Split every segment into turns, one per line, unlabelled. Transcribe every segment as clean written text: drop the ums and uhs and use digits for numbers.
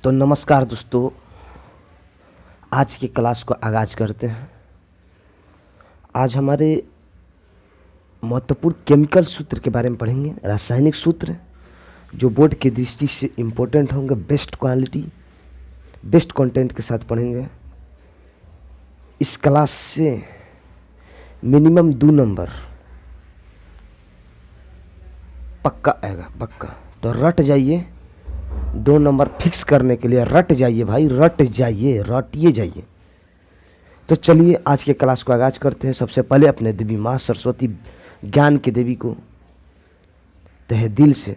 तो नमस्कार दोस्तों, आज की क्लास को आगाज़ करते हैं। आज हमारे महत्वपूर्ण केमिकल सूत्र के बारे में पढ़ेंगे। रासायनिक सूत्र जो बोर्ड की दृष्टि से इम्पोर्टेंट होंगे, बेस्ट क्वालिटी बेस्ट कंटेंट के साथ पढ़ेंगे। इस क्लास से मिनिमम 2 नंबर पक्का आएगा, पक्का। तो रट जाइए, 2 नंबर फिक्स करने के लिए रट जाइए भाई, रट जाइए, रटिए जाइए। तो चलिए आज के क्लास को आगाज करते हैं। सबसे पहले अपने देवी माँ सरस्वती, ज्ञान की देवी को तहे दिल से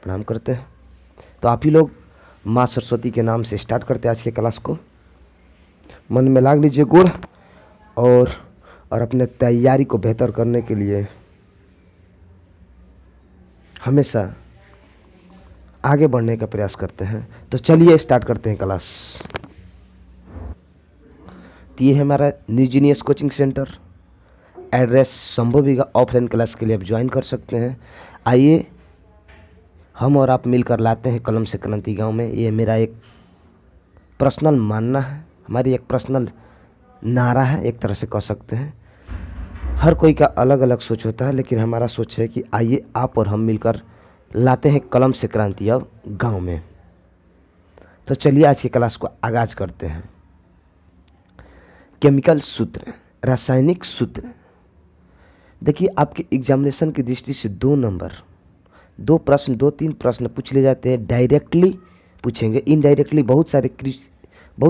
प्रणाम करते हैं। तो आप ही लोग माँ सरस्वती के नाम से स्टार्ट करते हैं आज के क्लास को। मन में लाग लीजिए गुड़ और अपने तैयारी को बेहतर करने के लिए हमेशा आगे बढ़ने का प्रयास करते हैं। तो चलिए स्टार्ट करते हैं क्लास। तो ये है हमारा निजीनियस कोचिंग सेंटर। एड्रेस संभव होगा, ऑफलाइन क्लास के लिए आप ज्वाइन कर सकते हैं। आइए हम और आप मिलकर लाते हैं कलम से क्रांति गांव में। ये मेरा एक पर्सनल मानना है, हमारी एक पर्सनल नारा है, एक तरह से कह सकते हैं। हर कोई का अलग अलग सोच होता है, लेकिन हमारा सोच है कि आइए आप और हम मिलकर लाते हैं कलम से क्रांति अब गांव में। तो चलिए आज की क्लास को आगाज करते हैं। केमिकल सूत्र, रासायनिक सूत्र। देखिए आपके एग्जामिनेशन की दृष्टि से 2 नंबर, 2 प्रश्न, 2-3 प्रश्न पूछ ले जाते हैं। डायरेक्टली पूछेंगे, इनडायरेक्टली बहुत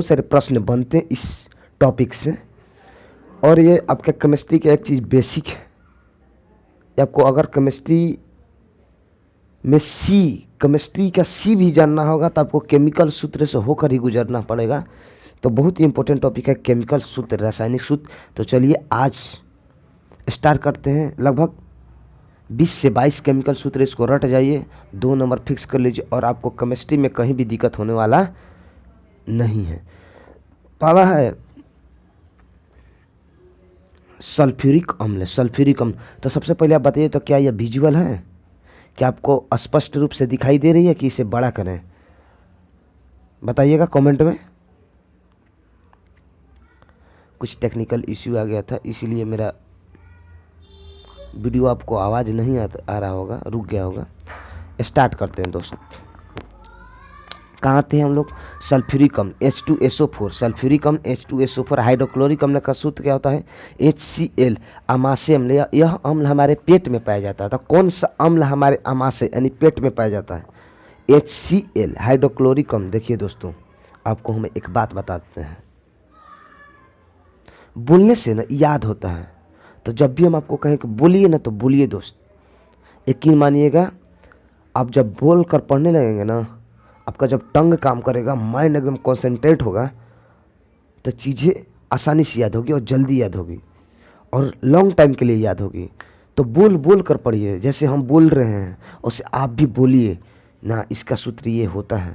सारे प्रश्न बनते हैं इस टॉपिक से। और ये आपका केमिस्ट्री की एक चीज़ बेसिक है। आपको अगर केमिस्ट्री में केमिस्ट्री का सी भी जानना होगा तो आपको केमिकल सूत्र से होकर ही गुजरना पड़ेगा। तो बहुत ही इंपॉर्टेंट टॉपिक है केमिकल सूत्र, रासायनिक सूत्र। तो चलिए आज स्टार्ट करते हैं। लगभग 20 से 22 केमिकल सूत्र, इसको रट जाइए, 2 नंबर फिक्स कर लीजिए और आपको केमिस्ट्री में कहीं भी दिक्कत होने वाला नहीं है। पहला है सल्फ्यूरिक अम्ल। सल्फ्यूरिक अम्ल, तो सबसे पहले आप बताइए तो क्या यह विजुअल है? क्या आपको स्पष्ट रूप से दिखाई दे रही है कि इसे बड़ा करें? बताइएगा कमेंट में। कुछ टेक्निकल इश्यू आ गया था, इसीलिए मेरा वीडियो आपको आवाज़ नहीं आ रहा होगा, रुक गया होगा। स्टार्ट करते हैं दोस्तों। कहाँ थे हम लोग? सल्फ्यूरिक अम्ल H2SO4। सल्फ्यूरिक अम्ल H2SO4। हाइड्रोक्लोरिक अम्ल का सूत्र क्या होता है? HCl। अमाशय अम्ल, यह अम्ल हमारे पेट में पाया जाता है। तो कौन सा अम्ल हमारे अमाशय यानी पेट में पाया जाता है? HCl, हाइड्रोक्लोरिक अम्ल। देखिए दोस्तों, आपको हम एक बात बताते हैं, बोलने से ना याद होता है। तो जब भी हम आपको कहें कि बोलिए ना, तो बोलिए दोस्त। यकीन मानिएगा, आप जब बोल कर पढ़ने लगेंगे ना, आपका जब टंग काम करेगा, माइंड एकदम कॉन्सेंट्रेट होगा, तो चीज़ें आसानी से याद होगी और जल्दी याद होगी और लॉन्ग टाइम के लिए याद होगी। तो बोल बोल कर पढ़िए, जैसे हम बोल रहे हैं उसे आप भी बोलिए ना। इसका सूत्र ये होता है।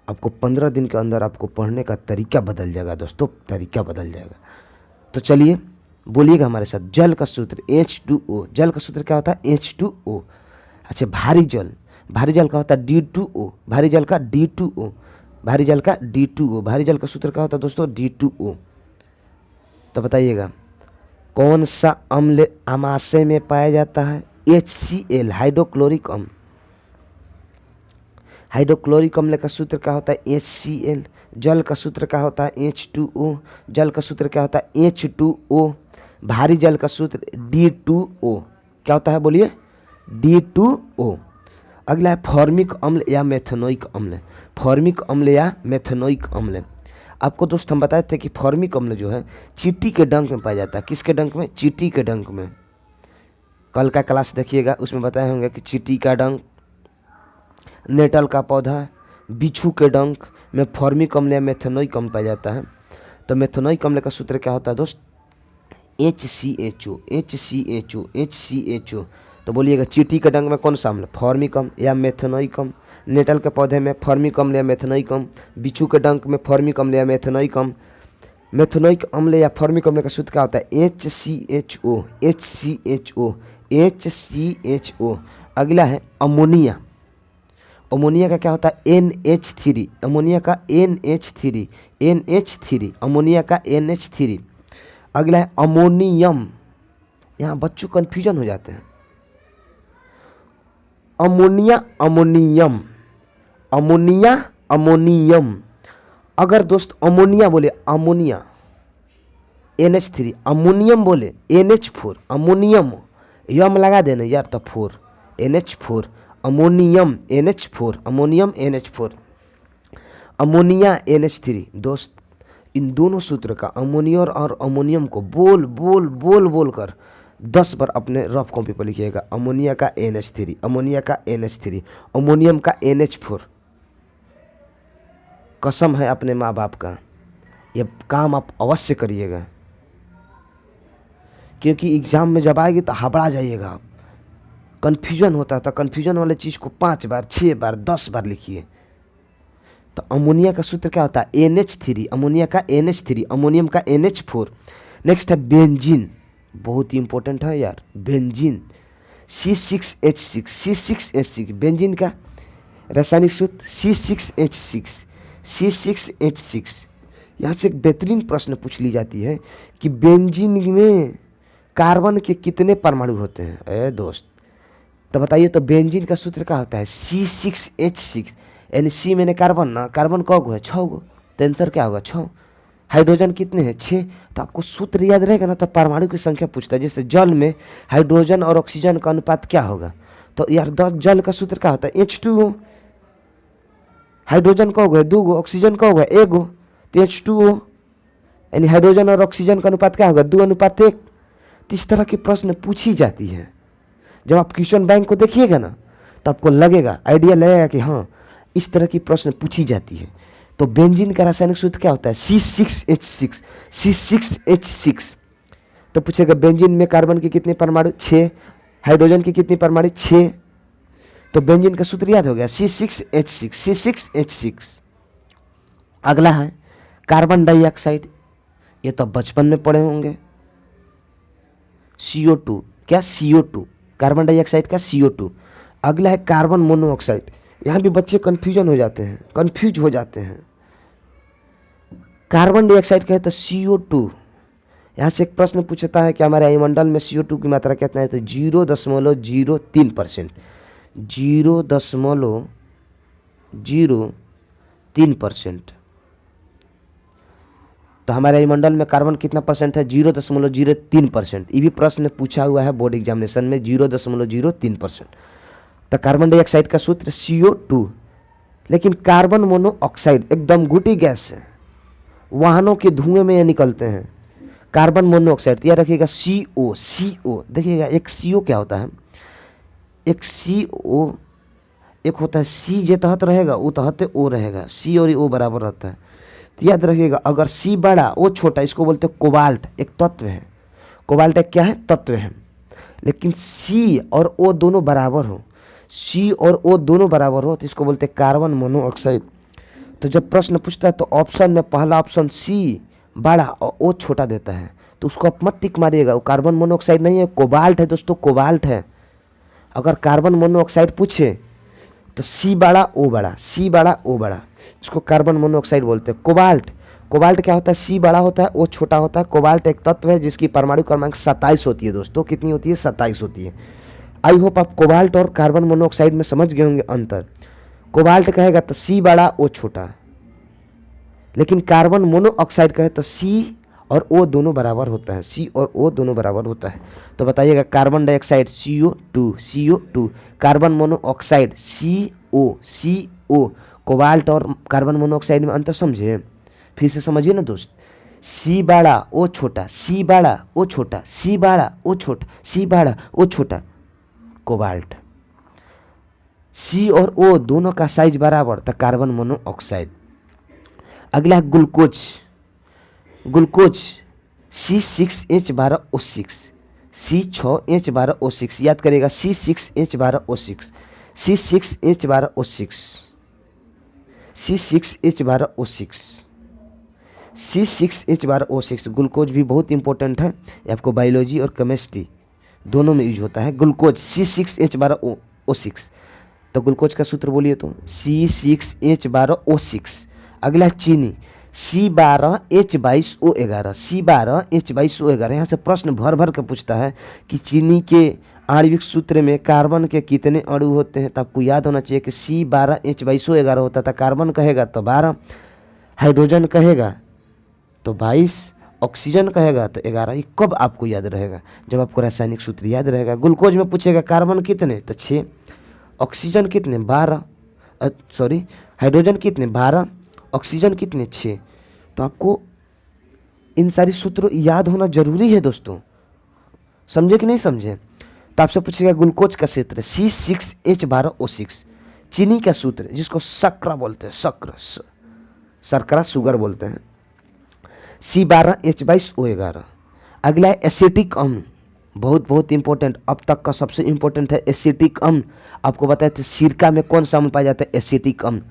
आपको 15 दिन के अंदर आपको पढ़ने का तरीका बदल जाएगा दोस्तों, तरीका बदल जाएगा। तो चलिए बोलिएगा हमारे साथ। जल का सूत्र H2O। जल का सूत्र क्या होता है? H2O। अच्छा, भारी जल, भारी जल का होता है D2O। भारी जल का D2O, भारी जल का D2O। भारी जल का सूत्र क्या होता है दोस्तों? D2O। तो बताइएगा कौन सा अम्ल अमाशय में पाया जाता है? HCl, हाइड्रोक्लोरिक अम्ल। हाइड्रोक्लोरिक अम्ल का सूत्र क्या होता है? HCl। जल का सूत्र क्या होता है? H2O। जल का सूत्र क्या होता है? H2O। भारी जल का सूत्र D2O। क्या होता है बोलिए? D2O। अगला है फॉर्मिक अम्ल या मेथनोइक अम्ल। फॉर्मिक अम्ल या मेथनोइक अम्ल। आपको दोस्त हम बताए थे कि फॉर्मिक अम्ल जो है चींटी के डंक में पाया जाता है। किसके डंक में? चींटी के डंक में। कल का क्लास देखिएगा, उसमें बताए होंगे कि चींटी का डंक, नेटल का पौधा, बिच्छू के डंक में फॉर्मिक अम्ल या मेथनोइक अम्ल पाया जाता है। तो मेथनोइक अम्ल का सूत्र क्या होता है दोस्त? HCHO, HCHO, HCHO। तो बोलिएगा चींटी के डंक में कौन सा अम्ल? फॉर्मिक अम्ल या मेथनोइक अम्ल। नेटल के पौधे में फॉर्मिक अम्ल या मेथनोइक अम्ल। बिच्छू के डंक में फॉर्मिक अम्ल या मेथनोइक अम्ल। मेथनोइक अम्ल या फॉर्मिक अम्ल का सूत्र क्या होता है? HCHO, HCHO, HCHO। अगला है अमोनिया। अमोनिया का क्या होता है NH3, अमोनिया का NH3, NH3, अमोनिया का NH3। अगला है अमोनियम, यहाँ बच्चों कन्फ्यूजन हो जाते हैं, अमोनिया अमोनियम, अमोनिया अमोनियम। अगर दोस्त अमोनिया बोले अमोनिया NH3, अमोनियम बोले NH4, अमोनियम यम लगा देना यार तो 4 NH4, ammonium NH4, ammonium NH4, ammonia NH3। दोस्त इन दोनों सूत्र का अमोनिया और अमोनियम को बोल बोल बोल बोल कर 10 बार अपने रफ कॉपी पर लिखिएगा। अमोनिया का NH3, अमोनिया का NH3, अमोनियम का NH4। कसम है अपने माँ बाप का, ये काम आप अवश्य करिएगा, क्योंकि एग्जाम में जब आएगी तो हबड़ा जाइएगा आप। कन्फ्यूजन होता था, कन्फ्यूजन वाले चीज़ को 5 बार 6 बार 10 बार लिखिए। तो अमोनिया का सूत्र क्या होता है NH3, अमोनिया का NH3, अमोनियम का NH4। नेक्स्ट है बेंजीन, बहुत ही इंपॉर्टेंट है यार, बेंजीन C6H6, C6H6, बेंजीन का रासायनिक सूत्र C6H6, C6H6। यहाँ से एक बेहतरीन प्रश्न पूछ ली जाती है कि बेंजीन में कार्बन के कितने परमाणु होते हैं। ए दोस्त तो बताइए, तो बेंजीन का सूत्र क्या होता है C6H6, यानी सी मैंने कार्बन ना, कार्बन कौ गो है 6 गो, तो आंसर क्या होगा 6। हाइड्रोजन कितने हैं 6, तो आपको सूत्र याद रहेगा ना, तो परमाणु की संख्या पूछता है। जैसे जल में हाइड्रोजन और ऑक्सीजन का अनुपात क्या होगा, तो यार जल का सूत्र क्या होता है H2O, हाइड्रोजन कौ गो है 2 गो, ऑक्सीजन कौ गो है 1 गो, तो H2O, यानी हाइड्रोजन और ऑक्सीजन का अनुपात क्या होगा 2:1। तो इस तरह की प्रश्न पूछी जाती है। जब आप क्वेश्चन बैंक को देखिएगा ना, तो आपको लगेगा, आइडिया लगेगा कि हाँ इस तरह की प्रश्न पूछी जाती है। तो बेंजीन का रासायनिक सूत्र क्या होता है C6H6, C6H6। तो पूछेगा बेंजीन में कार्बन के कितने परमाणु 6, हाइड्रोजन के कितने परमाणु 6, तो बेंजीन का सूत्र याद हो गया C6H6, C6H6। अगला है कार्बन डाइऑक्साइड, ये तो बचपन में पढ़े होंगे, CO2, क्या CO2, कार्बन डाइऑक्साइड का CO2। अगला है कार्बन मोनोऑक्साइड, यहाँ भी बच्चे कंफ्यूजन हो जाते हैं, कंफ्यूज हो जाते हैं। कार्बन डाइऑक्साइड का है तो CO2। यहाँ से एक प्रश्न पूछता है कि हमारे वायुमंडल में CO2 की मात्रा कितना है, तो 0.03%, 0.03%। तो हमारे वायुमंडल में कार्बन कितना परसेंट है 0.03%। ये भी प्रश्न पूछा हुआ है बोर्ड एग्जामिनेशन में 0.03%। तो कार्बन डाइऑक्साइड का सूत्र CO2। लेकिन कार्बन मोनोऑक्साइड एकदम घुटी गैस है, वाहनों के धुएं में ये निकलते हैं। कार्बन मोनोऑक्साइड याद रखिएगा CO देखिएगा, एक CO क्या होता है, एक CO एक होता है C जे तहत रहेगा वो तहत O रहेगा, C और O बराबर रहता है। तो याद रखिएगा, अगर C बड़ा O छोटा, इसको बोलते हैं कोबाल्ट, एक तत्व है। कोबाल्ट एक क्या है, तत्व है। लेकिन C और O दोनों बराबर हो, C और O दोनों बराबर हो, तो इसको बोलते हैं कार्बन मोनोऑक्साइड। तो जब प्रश्न पूछता है तो ऑप्शन में पहला ऑप्शन C बड़ा और O छोटा देता है, तो उसको आप मत टिक मारिएगा, वो कार्बन मोनोऑक्साइड नहीं है, कोबाल्ट है दोस्तों, कोबाल्ट है। अगर कार्बन मोनोऑक्साइड पूछे तो C बड़ा O बड़ा, C बड़ा O बड़ा, इसको कार्बन मोनोऑक्साइड बोलते हैं। कोबाल्ट, कोबाल्ट क्या होता है, C बड़ा होता है O छोटा होता है। कोबाल्ट एक तत्व है जिसकी परमाणु क्रमांक 27 होती है दोस्तों, कितनी होती है 27 होती है। आई होप आप कोबाल्ट और कार्बन मोनोऑक्साइड में समझ गए होंगे अंतर। कोबाल्ट कहेगा तो C बड़ा O छोटा, लेकिन कार्बन मोनोऑक्साइड कहे तो C और O दोनों बराबर होता है, C और O दोनों बराबर होता है। तो बताइएगा carbon dioxide CO2, carbon monoxide CO। Cobalt और कार्बन मोनोऑक्साइड में अंतर समझे, फिर से समझिए ना दोस्त। C बड़ा O छोटा, C बड़ा O छोटा, C बड़ा O छोटा, C बड़ा O छोटा, कोबाल्ट। C और O दोनों का साइज बराबर, तो कार्बन मोनोऑक्साइड। अगला है ग्लूकोज, ग्लूकोज C6H12O6, C6H12O6 याद करेगा, C6H12O6, C6H12O6, C6H12O6, C6H12O6। Glucose भी बहुत इंपॉर्टेंट है, ये आपको बायोलॉजी और केमिस्ट्री दोनों में यूज होता है। Glucose C6H12O6। तो ग्लूकोज का सूत्र बोलिए तो C6H12O6। अगला चीनी C12H22O11, C12H22O11। यहाँ से प्रश्न भर भर के पूछता है कि चीनी के आणविक सूत्र में कार्बन के कितने अणु होते हैं। तो आपको याद होना चाहिए कि C12H22O11 होता था, कार्बन कहेगा तो 12, हाइड्रोजन कहेगा तो 22, ऑक्सीजन कहेगा तो 11। ये कब आपको याद रहेगा? जब आपको रासायनिक सूत्र याद रहेगा। ग्लूकोज में पूछेगा कार्बन कितने तो 6, ऑक्सीजन कितने 12, हाइड्रोजन कितने 12, ऑक्सीजन कितने 6। तो आपको इन सारी सूत्रों याद होना जरूरी है दोस्तों, समझे कि नहीं समझे। तो आपसे पूछेगा ग्लूकोज का सूत्र C6H12O6। चीनी का सूत्र जिसको शर्करा बोलते हैं, शर्करा शुगर बोलते हैं, C12H22O11। अगला है एसिटिक अम्ल, बहुत इंपॉर्टेंट, अब तक का सबसे इंपॉर्टेंट है एसिटिक अम्ल। आपको बताए थे सिरका में कौन सा अम्ल पाया जाता है, एसिटिक अम्ल,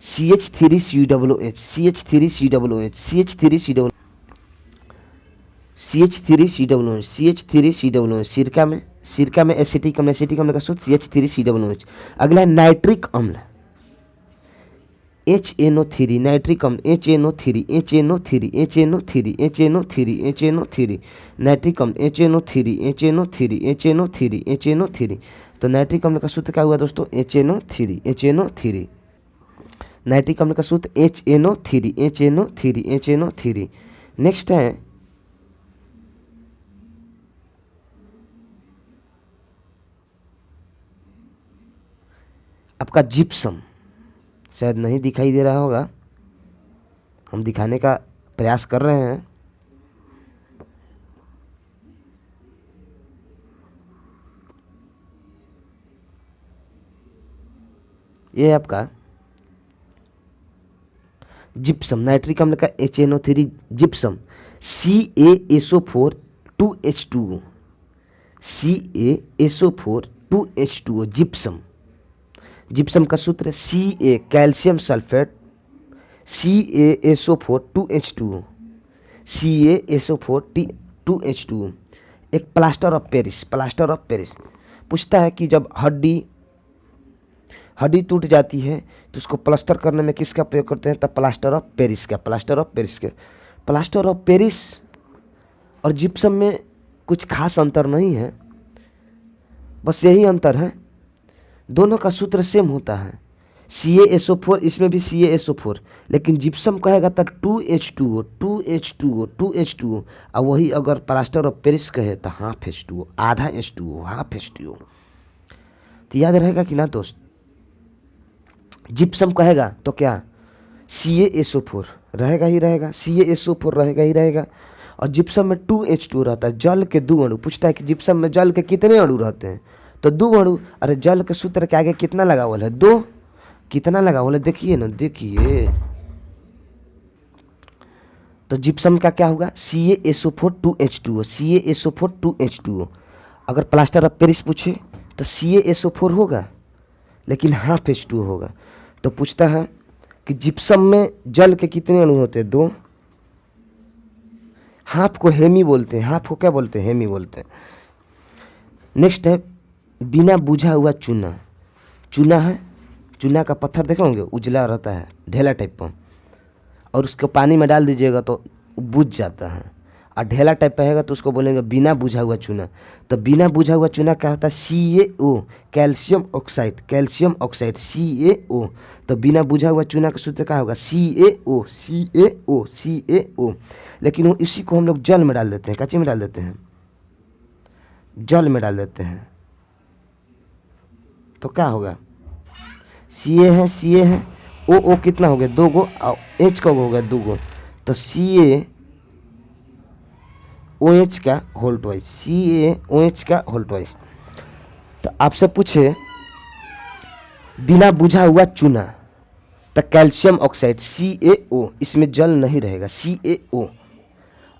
CH3COOH, CH3COOH, CH3COOH, सिरका में एसिटिक अम्ल का सूत्र CH3COOH। अगला है नाइट्रिक अम्ल, HNO3, नाइट्रिक अम्ल HNO3, नाइट्रिक अम्ल HNO3। तो नाइट्रिक अम्ल का सूत्र क्या हुआ दोस्तों, HNO3। नाइट्रिक अम्ल का सूत्र HNO3। नेक्स्ट है आपका जिप्सम। शायद नहीं दिखाई दे रहा होगा, हम दिखाने का प्रयास कर रहे हैं। ये आपका जिप्सम, नाइट्रिक अम्ल का HNO3 gypsum, CaSO4 2H2O, CaSO4 2H2O gypsum. Gypsum का सूत्र Ca calcium sulphate, CaSO4 2H2O, CaSO4 2H2O। एक प्लास्टर ऑफ पेरिस पूछता है कि जब हड्डी टूट जाती है तो उसको प्लास्टर करने में किसका प्रयोग करते हैं, तब प्लास्टर ऑफ पेरिस का। प्लास्टर ऑफ पेरिस और जिप्सम में कुछ खास अंतर नहीं है, बस यही अंतर है, दोनों का सूत्र सेम होता है, CaSO4, इसमें भी CaSO4, लेकिन जिप्सम कहेगा तब 2H2O। और वही अगर प्लास्टर ऑफ पेरिस कहे तो हाफ H2O, आधा H2O, हाफ H2O। तो याद रहेगा कि ना दोस्त, जिप्सम कहेगा तो क्या CaSO4 रहेगा ही रहेगा, CaSO4 रहेगा ही रहेगा। और जिप्सम में 2H2O रहता है, जल के 2 अणु। पूछता है कि जिप्सम में जल के कितने अणु रहते हैं, तो 2 अणु। अरे जल के सूत्र के आगे कितना लगा हुआ है, 2। कितना लगा हुआ है देखिए ना, देखिए। तो जिप्सम का क्या होगा, CaSO4 2H2O। अगर प्लास्टर ऑफ पेरिस पूछे तो CaSO4 होगा लेकिन हाफ H2O होगा। तो पूछता है कि जिप्सम में जल के कितने अणु होते हैं, 2। हाफ को हेमी बोलते हैं, हाफ को क्या बोलते हैं, हेमी बोलते हैं। नेक्स्ट है बिना बुझा हुआ चूना है, चूना का पत्थर देखे होंगे, उजला रहता है, ढेला टाइप का, और उसको पानी में डाल दीजिएगा तो बुझ जाता है। और ढेला टाइप का रहेगा तो उसको बोलेंगे बिना बुझा हुआ चूना। तो बिना बुझा हुआ चूना क्या होता है, CaO, कैल्शियम ऑक्साइड, CaO। तो बिना बुझा हुआ चूना का सूत्र क्या होगा, CaO। लेकिन वो इसी को हम लोग जल में डाल देते हैं, कच्चे में डाल देते हैं, जल में डाल देते हैं, तो क्या होगा, Ca है, O कितना हो गया, 2 गो, और H का हो गया 2 गो। तो CaOH का होल ट्वाइस। तो आपसे पूछे बिना बुझा हुआ चूना, तो कैल्शियम ऑक्साइड CaO, इसमें जल नहीं रहेगा, CaO।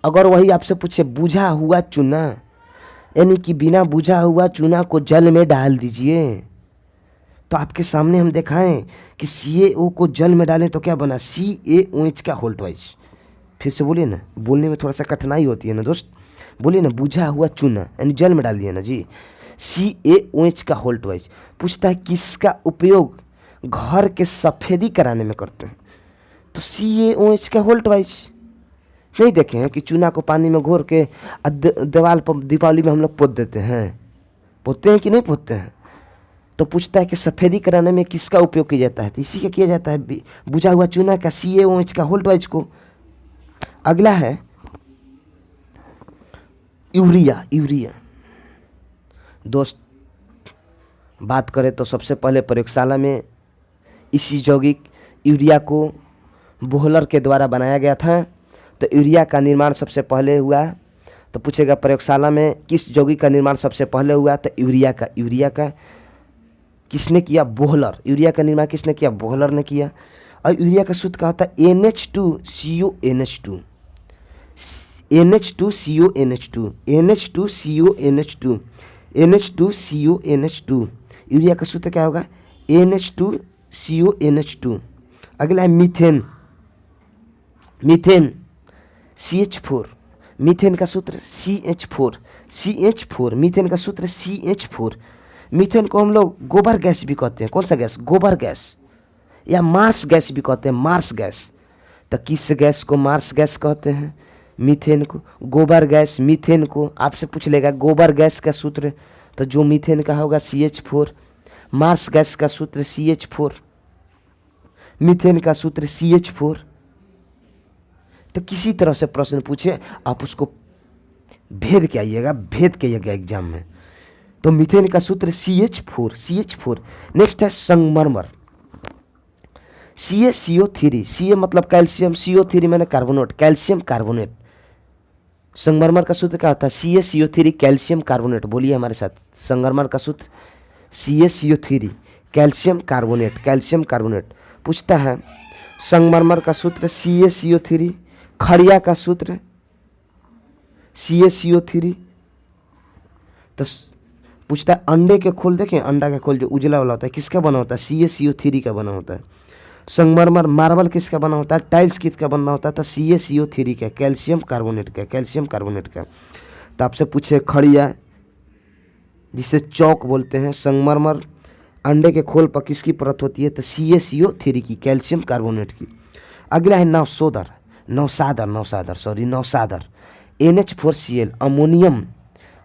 अगर वही आपसे पूछे बुझा हुआ चूना, यानी कि बिना बुझा हुआ चूना को जल में डाल दीजिए, तो आपके सामने हम दिखाएं कि CaO को जल में डालें तो क्या बना, CaOH का होल ट्वाइस। फिर से बोलिए ना, बोलने में थोड़ा सा कठिनाई होती है ना दोस्त, बोलिए ना, बुझा हुआ चूना यानी जल में डाल दिया ना जी, CaOH का होल ट्वाइस। पूछता है किसका उपयोग घर के सफेदी कराने में करते हैं, तो CaOH का होल ट्वाइस। नहीं देखे हैं कि चूना को पानी में घोर के दीवार पर दीपावली में हम लोग पोत देते हैं, पोतते हैं कि नहीं पोतते हैं। तो पूछता है कि सफेदी कराने में किसका उपयोग किया जाता है, तो इसी का किया जाता है बुझा हुआ चूना का, CaOH का होल ट्वाइस को। अगला है यूरिया। यूरिया दोस्त बात करें तो सबसे पहले प्रयोगशाला में इसी यौगिक यूरिया को बोहलर के द्वारा बनाया गया था। तो यूरिया का निर्माण सबसे पहले हुआ, तो पूछेगा प्रयोगशाला में किस यौगिक का निर्माण सबसे पहले हुआ, तो यूरिया का। यूरिया का किसने किया, बोहलर। यूरिया का निर्माण किसने किया, बोहलर ने किया। और यूरिया का सूत्र क्या होता है, NH2CONH2, NH2CONH2, NH2CONH2, NH2CONH2। Urea का सूत्र क्या होगा, NH2CONH2। अगला है मीथेन। मीथेन CH4, मीथेन का सूत्र CH4, CH4, मीथेन का सूत्र CH4। मीथेन को हम लोग गोबर गैस भी कहते हैं। कौन सा गैस, गोबर गैस, या मार्स गैस भी कहते हैं, मार्स गैस। तो किस गैस को मार्स गैस कहते हैं, मीथेन को। गोबर गैस मीथेन को आपसे पूछ लेगा गोबर गैस का सूत्र, तो जो मीथेन का होगा CH4, मार्स गैस का सूत्र CH4, मीथेन का सूत्र CH4। तो किसी तरह से प्रश्न पूछे आप उसको भेद के आइएगा, भेद के आइएगा एग्जाम में। तो मीथेन का सूत्र CH4, CH4। नेक्स्ट है संगमरमर, CaCO3, Ca मतलब कैल्शियम, CO3 मैंने कार्बोनेट, कैल्शियम कार्बोनेट। संगमरमर का सूत्र क्या होता है, CaCO3 कैल्शियम कार्बोनेट। बोलिए हमारे साथ, संगमरमर का सूत्र CaCO3 calcium carbonate, calcium carbonate. पूछता है संगमरमर का सूत्र CaCO3, खड़िया का सूत्र CaCO3। तो पूछता है अंडे के खोल, देखें अंडा का खोल जो उजला वाला होता है किसका बना होता है, CaCO3 का बना होता है। संगमरमर मार्बल किसका बना होता है, टाइल्स किसका बना होता था, CaCO3 का, कैल्शियम कार्बोनेट का, कैल्शियम कार्बोनेट का। तो आपसे पूछे खड़िया जिसे चौक बोलते हैं, संगमरमर अंडे के खोल पर किसकी परत होती है, तो CaCO3 की, कैल्शियम कार्बोनेट की। अगला है नौसादर, नौसादर NH4Cl, अमोनियम।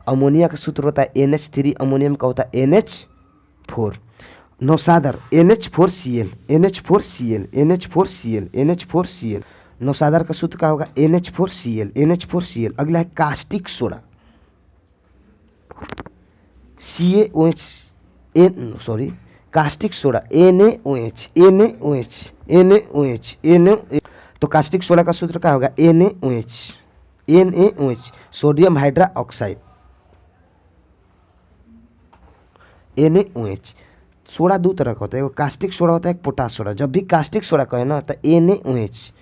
अमोनिया का सूत्र होता है NH3, अमोनियम का होता है NH4। नौसादर NH4Cl, NH4Cl। नौसादर का सूत्र क्या होगा, NH4Cl। अगला है caustic soda, caustic soda NaOH। तो कास्टिक सोडा का सूत्र क्या होगा, NaOH, sodium hydra oxide, NaOH। Soda दो तरह का होता है, एक कास्टिक सोडा होता है, एक पोटास सोडा। जब भी कास्टिक सोडा कहे ना तो NaOH,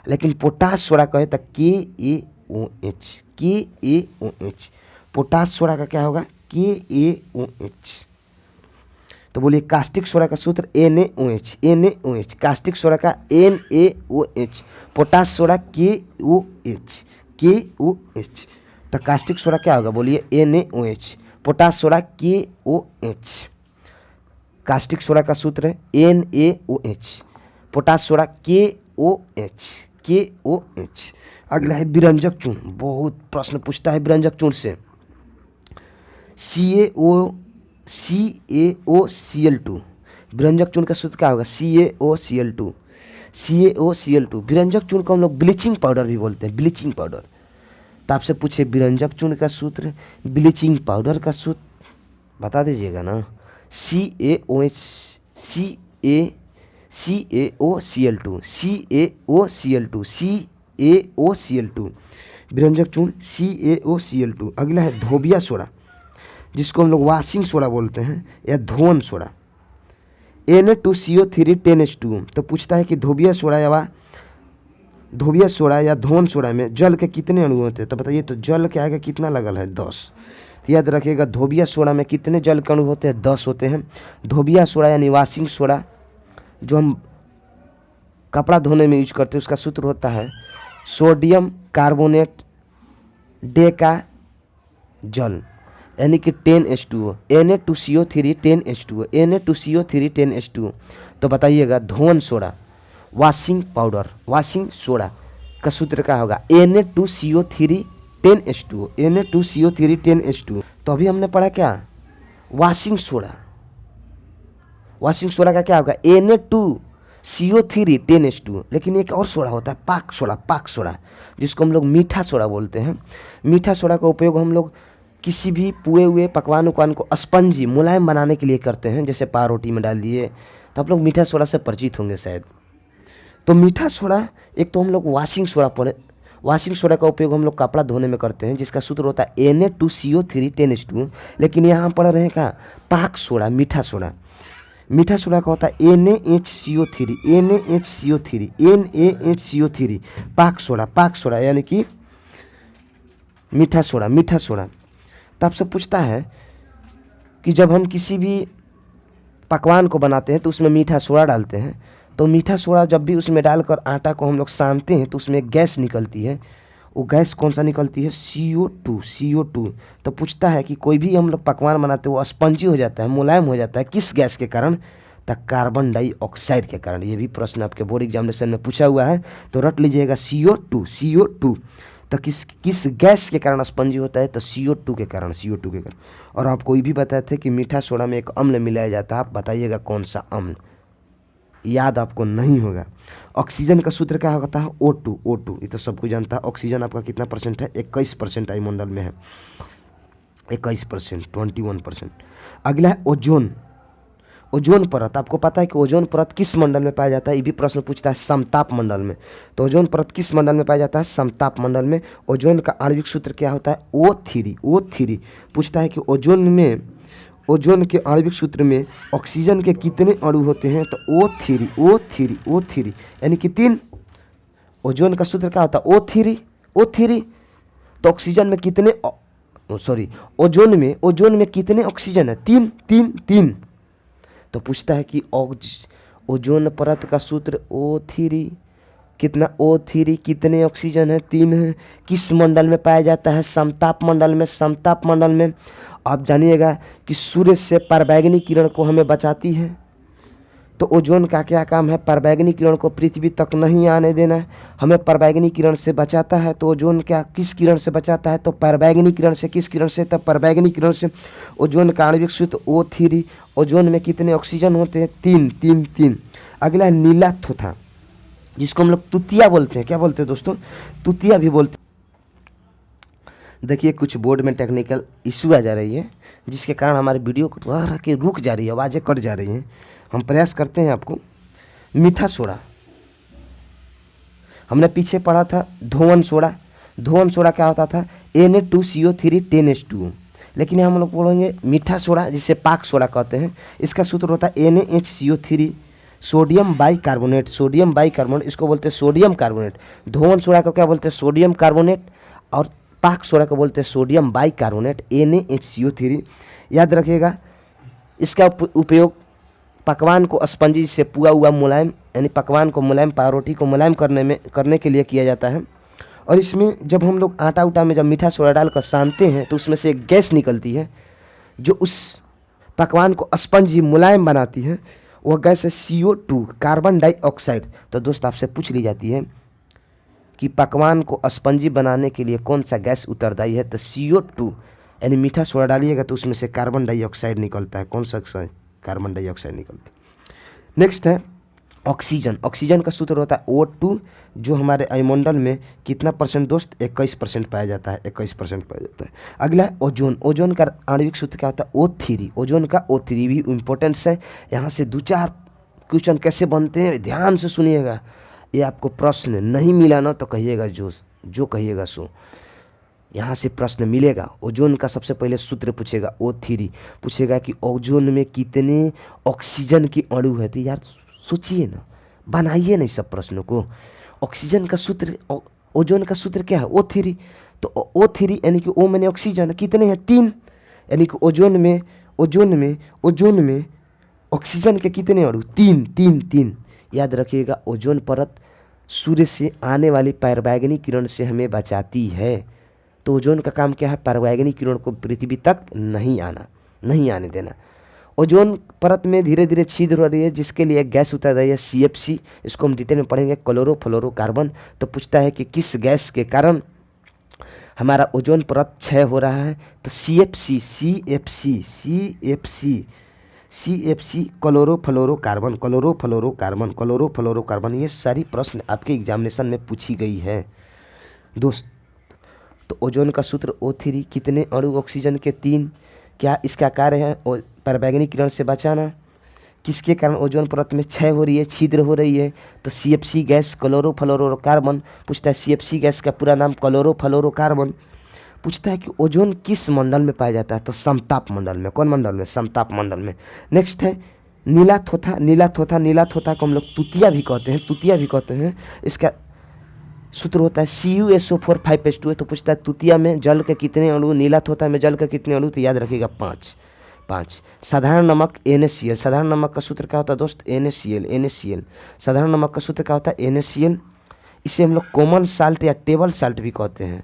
लेकिन पोटास सोडा कहे तो KaOH। पोटास सोडा का क्या होगा, KaOH। तो बोलिए कास्टिक सोडा का सूत्र NaOH, कास्टिक सोडा का NaOH, पोटास सोडा KOH। तो कास्टिक सोडा क्या होगा, बोलिए NaOH, potash soda KOH। Caustic soda का सूत्र है NaOH, पोटास सोडा KOH। अगला है विरंजक चूर्ण, बहुत प्रश्न पूछता है विरंजक चूर्ण से। CaOCl2, विरंजक चूर्ण का सूत्र क्या होगा, CaOCl2। विरंजक चूर्ण को हम लोग ब्लीचिंग पाउडर भी बोलते हैं, ब्लीचिंग पाउडर। तो आपसे पूछे विरंजक चूर्ण का सूत्र, ब्लीचिंग पाउडर का सूत्र बता दीजिएगा ना, CaOCl2। विरंजक चूर्ण CaOCl2। अगला है धोबिया सोडा, जिसको हम लोग वॉशिंग सोडा बोलते हैं, या धोवन सोडा, Na2CO3 10H2। तो पूछता है कि धोबिया सोडा या धोवन सोडा में जल के कितने अणु होते हैं, तो बताइए। तो जल के आगे कितना लगल है, 10। तो याद रखिएगा धोबिया सोडा में कितने जल के अणु होते हैं, 10 होते हैं। धोबिया सोडा यानी वॉशिंग सोडा जो हम कपड़ा धोने में यूज करते हैं, उसका सूत्र होता है सोडियम कार्बोनेट डेका जल। यानी कि 10H2O, Na2CO3 10H2O, Na2CO3 10H2O। तो बताइएगा धोवन soda, washing powder, washing soda का सूत्र क्या होगा? Na2CO3 10H2O, Na2CO3 10H2O। तो अभी हमने पढ़ा क्या? वॉशिंग सोडा, वॉशिंग सोडा का क्या होगा? Na2CO3 10H2O। लेकिन एक और सोडा होता है पाक सोडा, पाक सोडा, जिसको हम लोग मीठा सोडा बोलते हैं। मीठा सोडा का उपयोग हम लोग किसी भी पुए हुए पकवान उकवान को स्पंजी मुलायम बनाने के लिए करते हैं, जैसे पारोटी में डाल दिए। तो आप लोग मीठा सोडा से परिचित होंगे शायद। तो मीठा सोडा, एक तो हम लोग वॉशिंग सोडा पढ़े, वॉशिंग सोडा का उपयोग हम लोग कपड़ा धोने में करते हैं, जिसका सूत्र होता है Na2CO3 10H2O। लेकिन यहाँ हम पढ़ रहे हैं क्या? पाक सोडा, मीठा सोडा। मीठा सोडा का होता है NaHCO3, NaHCO3, NaHCO3। पाक सोडा, पाक सोडा यानी कि मीठा सोडा, मीठा सोडा। तो आपसे पूछता है कि जब हम किसी भी पकवान को बनाते हैं तो उसमें मीठा सोडा डालते हैं, तो मीठा सोडा जब भी उसमें डालकर आटा को हम लोग सानते हैं तो उसमें गैस निकलती है। वो गैस कौन सा निकलती है? CO2, CO2। तो पूछता है कि कोई भी हम लोग पकवान बनाते हैं वो स्पंजी हो जाता है, मुलायम हो जाता है, किस गैस के कारण? तो कार्बन डाइऑक्साइड के कारण। ये भी प्रश्न आपके बोर्ड एग्जामिनेशन में पूछा हुआ है, तो रट लीजिएगा CO2, CO2। तो किस गैस के कारण स्पंजी होता है? तो CO2 के कारण, CO2 के कारण। और आप कोई भी बताए थे कि मीठा सोडा में एक अम्ल मिलाया जाता है, आप बताइएगा कौन सा अम्ल? याद आपको नहीं होगा। ऑक्सीजन का सूत्र क्या होता है? O2, O2। ये तो सबको जानता है। ऑक्सीजन आपका कितना परसेंट है? 21% वायुमंडल में है, 21%, 21%। अगला है ओजोन, ओजोन परत। आपको पता है कि ओजोन परत किस मंडल में पाया जाता है? ये भी प्रश्न पूछता है, समताप मंडल में। तो ओजोन परत किस मंडल में पाया जाता है? समताप मंडल में। ओजोन का आणविक सूत्र क्या होता है? O3, O3। पूछता है कि ओजोन में, ओजोन के आणविक सूत्र में ऑक्सीजन के कितने अणु होते हैं? तो O3, O3, O3 यानी कि 3। ओजोन का सूत्र क्या होता है? O3, O3। तो ऑक्सीजन में कितने, सॉरी, ओजोन में कितने ऑक्सीजन है? 3, 3, 3। तो पूछता है कि ओजोन परत का सूत्र O3 कितना? O3 कितने ऑक्सीजन है? 3 है। किस मंडल में पाया जाता है? समताप मंडल में, समताप मंडल में। आप जानिएगा कि सूर्य से पराबैंगनी किरण को हमें बचाती है। तो ओजोन का क्या काम है? पराबैंगनी किरण को पृथ्वी तक नहीं आने देना है, हमें पराबैंगनी किरण से बचाता है। तो ओजोन क्या किस किरण से बचाता है? तो पराबैंगनी किरण से। किस किरण से? तो पराबैंगनी किरण से। ओजोन का आणविक सूत्र O3। ओजोन में कितने ऑक्सीजन होते हैं? 3, 3, 3। अगला है नीला थोथा, जिसको हम लोग तुतिया बोलते हैं। क्या बोलते हैं दोस्तों? तुतिया भी बोलते हैं। देखिए कुछ बोर्ड में टेक्निकल इशू आ जा रही है, जिसके कारण हमारी वीडियो को रह के रुक जा रही है, आवाज़ें कट जा रही हैं। हम प्रयास करते हैं आपको। मीठा सोडा हमने पीछे पढ़ा था, धोवन सोडा। धोवन सोडा क्या होता था? Na2CO3 10H2O। लेकिन हम लोग बोलेंगे मीठा सोडा, जिसे पाक सोडा कहते हैं। इसका सूत्र होता है NaHCO3 sodium bicarbonate, sodium bicarbonate, इसको बोलते हैं सोडियम कार्बोनेट। धोवन सोडा को क्या बोलते हैं? Sodium carbonate. और पाक सोडा को बोलते हैं सोडियम बाइकार्बोनेट, NaHCO3। याद रखिएगा, इसका उपयोग पकवान को स्पंजी से पुआ हुआ मुलायम, यानी पकवान को मुलायम, पारोटी को मुलायम करने के लिए किया जाता है। और इसमें जब हम लोग आटा उटा में जब मीठा सोडा डालकर सानते हैं तो उसमें से एक गैस निकलती है जो उस पकवान को स्पंजी मुलायम बनाती है। वह गैस है CO2, कार्बन डाइऑक्साइड। तो दोस्त आपसे पूछ ली जाती है कि पकवान को स्पंजी बनाने के लिए कौन सा गैस उत्तरदायी है? तो CO2, यानी मीठा सोडा डालिएगा तो उसमें से कार्बन डाइऑक्साइड निकलता है। कौन सा? कार्बन डाइऑक्साइड निकलती है। नेक्स्ट है ऑक्सीजन। ऑक्सीजन का सूत्र होता है O2, जो हमारे वायुमंडल में कितना परसेंट दोस्त? 21% पाया जाता है, 21% पाया जाता है। अगला है ओजोन। ओजोन का आणविक सूत्र क्या होता है? O3। ओजोन का O3 भी इम्पोर्टेंस है। यहाँ से 2-4 क्वेश्चन कैसे बनते हैं ध्यान से सुनिएगा। ये आपको प्रश्न नहीं मिला ना तो कहिएगा जो कहिएगा सो, यहाँ से प्रश्न मिलेगा। ओजोन का सबसे पहले सूत्र पूछेगा O3, पूछेगा कि ओजोन में कितने ऑक्सीजन के अणु है। तो यार सोचिए ना, बनाइए ना इस सब प्रश्नों को। ऑक्सीजन का सूत्र, ओजोन का सूत्र क्या है? O3। तो O3 यानी कि O मैंने ऑक्सीजन कितने हैं? 3। यानी कि ओजोन में ऑक्सीजन के कितने अणु? 3, 3, 3। याद रखिएगा, ओजोन परत सूर्य से आने वाली पराबैंगनी किरण से हमें बचाती है। तो ओजोन का काम क्या है, पराबैंगनी किरण को पृथ्वी तक नहीं आने देना। ओजोन परत में धीरे धीरे छिद्र हो रही है, जिसके लिए एक गैस उतर रही है CFC। इसको हम डिटेल में पढ़ेंगे, क्लोरोफ्लोरोकार्बन। तो पूछता है कि किस गैस के कारण हमारा ओजोन परत क्षय हो रहा है, तो CFC क्लोरोफ्लोरोकार्बन। ये सारी प्रश्न आपके एग्जामिनेशन में पूछी गई है दोस्त। तो ओजोन का सूत्र O3, कितने अणु ऑक्सीजन के 3, क्या इसका कार्य है पराबैंगनी किरण से बचाना, किसके कारण ओजोन परत में क्षय हो रही है, छिद्र हो रही है, तो CFC गैस क्लोरोफ्लोरोकार्बन। पूछता है CFC गैस का पूरा नाम क्लोरोफ्लोरोकार्बन। पूछता है कि ओजोन किस मंडल में पाया जाता है, तो समताप मंडल में। कौन मंडल में, समताप मंडल में। नेक्स्ट है नीला थोथा को हम लोग तुतिया भी कहते हैं। इसका सूत्र होता है CuSO4 5H2। तो पूछता है तुतिया में जल के कितने अणु, नीला थोथा में जल के कितने अणु, तो याद रखिएगा 5। साधारण नमक NaCl, साधारण नमक का सूत्र क्या होता है दोस्त, NaCl। साधारण नमक का सूत्र क्या होता है, NaCl। इसे हम लोग कॉमन साल्ट या टेबल साल्ट भी कहते हैं।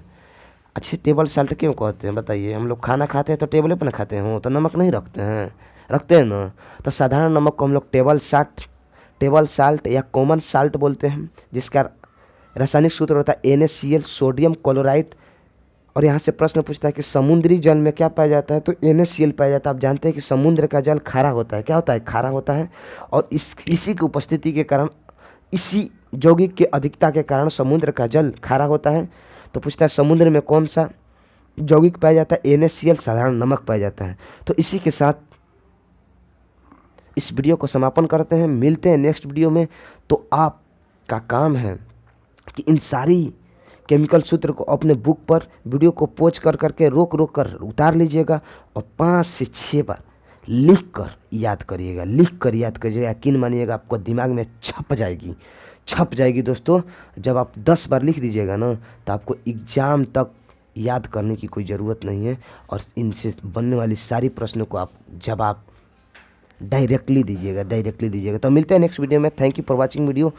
अच्छे, टेबल साल्ट क्यों कहते हैं बताइए, हम लोग खाना खाते हैं तो टेबल पर ना खाते हैं, तो नमक नहीं रखते हैं ना। तो साधारण नमक को हम लोग टेबल साल्ट या कॉमन साल्ट बोलते हैं, जिसका रासायनिक सूत्र होता है NaCl, सोडियम क्लोराइड। और यहाँ से प्रश्न पूछता है कि समुद्री जल में क्या पाया जाता है, तो NaCl पाया जाता है। आप जानते हैं कि समुद्र का जल खारा होता है, क्या होता है, खारा होता है। और इसी की उपस्थिति के कारण, इसी यौगिक की अधिकता के कारण समुद्र का जल खारा होता है। तो पूछता है समुद्र में कौन सा यौगिक पाया जाता है, NaCl, साधारण नमक पाया जाता है। तो इसी के साथ इस वीडियो को समापन करते हैं, मिलते हैं नेक्स्ट वीडियो में। तो आपका काम है कि इन सारी केमिकल सूत्र को अपने बुक पर वीडियो को पॉज करके रोक कर उतार लीजिएगा और 5 से 6 बार लिख कर याद करिएगा। यकीन मानिएगा आपको दिमाग में छप जाएगी दोस्तों। जब आप 10 बार लिख दीजिएगा ना, तो आपको एग्ज़ाम तक याद करने की कोई ज़रूरत नहीं है। और इनसे बनने वाली सारी प्रश्नों को आप जवाब डायरेक्टली दीजिएगा। तो मिलते हैं नेक्स्ट वीडियो में। Thank you for watching video.